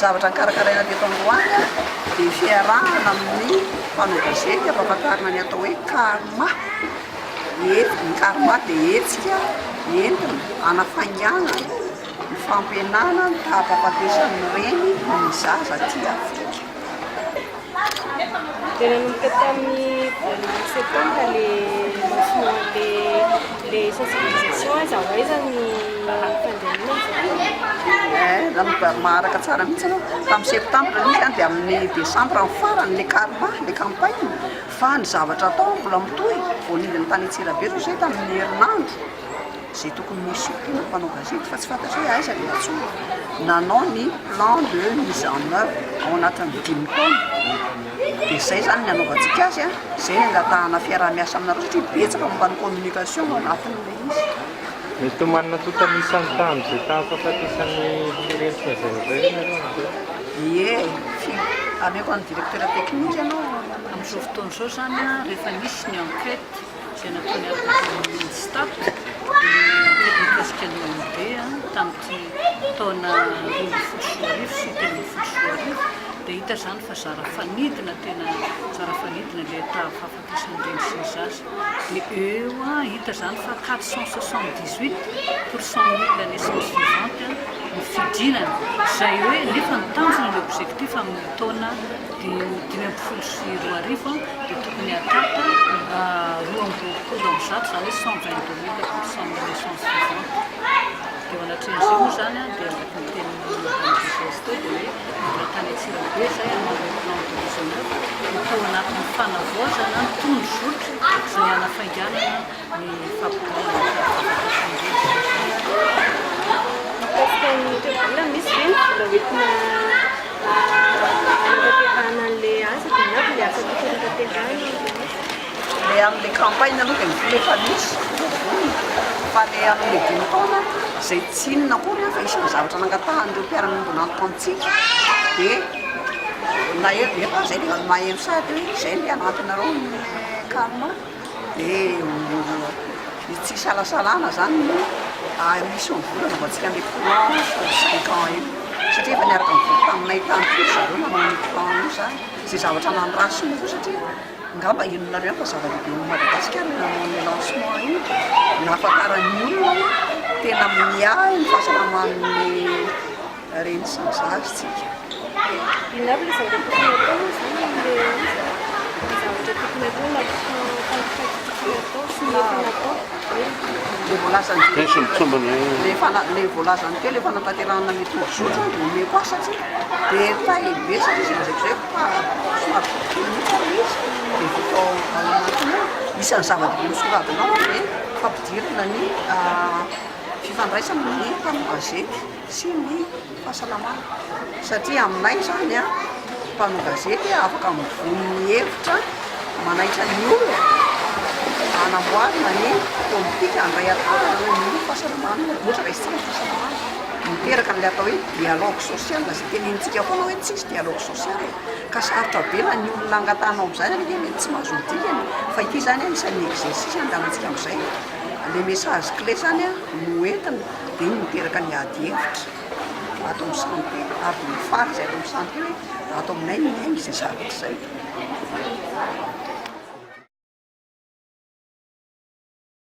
zavatra nikarakaraina teto Androany dia fiarahana amin'ny mpanao gazety ampahafantarina ny atao hoe karma. Ny karma dia hetsika entina anafainganana ny fampihenana ny tahapam-patesan'ny reny ny zaza aty Afrika. Dia nanomboka tamin'ny voalohan'ny septambra les sensibilisations izaho aiza ny fandehana maharaka tsara mihitsy anao tamin'ny septambra izy any dia amin'ny desambra ny farany le karma le campagne fa ny zavatra atao mbola mitohy voanindiny tany Antsirabe reo zay tamin'ny herinandro zay tokony misy tena mpanao gazety fa tsy fantatra hoe aiza le atsoro nanao ny plan de mise en œuvre ao anatin'ny 5 taona dia zay zany ny anaovantsika azy a zay ny angatahana fiaraha-miasa aminareo satria betsaka momba ny communication ao anatin'le izy. Mety manana totany isan-tany zay tahafahafatesan'ny firenena zay ie ameko ny directeur technique ianao amin'izao fotoana izao zany a rehefa nisy ny enquête zay nataony amin'ny staff mikasika ny OMD tamin'ity taona 2014 sy 2014 dia hita zany fa zara fanidina tena zara fanidina le tahafahafatesan'ny reny sy ny zaza dia eo hita zany fa 478% la naissance vivante ny fidinany zay hoe nefa nitanjona ny objectif amin'ny taona 2024 dia tokony atata 2 zany 122,000% ny naissance vivante. Dia anatrehan'izay moa zany dia anatin'ny tenin'ny manifeste dia hoe tany Antsirabe zay amin'ny plan de mise en œuvre atao anatin'ny fanavoazana ny tondrozotry zay anafainganana ny fampitohanana la misy reny mbola hoentina anatanterahana an'le asa dia miavy le asa tokony anatanterahana le amin'le campagne aloha dia efa misy fa le amin'ny 5 taona zay tsy inona kory fa isan'ny zavatra nangatahan'ireo mpiara-miombona antoantsika dia na efa zay le maheno sady hoe zay le anatinareo ny karma dia tsy salasalana zany misy mivolana vatsika an'le plan 5 ans io satria efa niaraka mivory taminay tany koa zareo nanao ny plan io zany zay zavatra nandrasiny koa satria ngamba inonareo fa zava-dehibe ny Madagasikara nanao ny lancement io nahafantaran'ny olona tena miahy ny fahasalaman'ny reny sy ny zazitsika. inavy le zavatra tokony atao zany le zavatra tokony atao na atao sy ny efa natao le voalazany le voalazany teo le fanatanterahana ny tondrozotra dia omeko azy satria dia tahibe satria zay zay fa somary izy dia vitao ao anatiny isan'ny zava-dehibe misoratinao dia fampidirana ny fifandraisana ny mpanao gazety sy ny fahasalamana satria aminay zany a mpanao gazety afaka mivony ny hevitra manaitra ny olona anamboarina ny politika andray atao ny fahasalamana ohatra raha isika fahasalamana miteraka n'le atao hoe dialogue social zay tenenintsika foana hoe tsisy dialogue social ka sarotra be na ny olona angatahnao amin'izay zany dia mety tsy mahazo dikany fa ity zany anisan'ny exercice andalantsika amin'izay le message clé zany a no entina dia iny miteraka ny ady hevitra atao amin'ny santé ary ny fary zay atao amin'ny santé hoe atao aminay ny ainy izay zavatra izay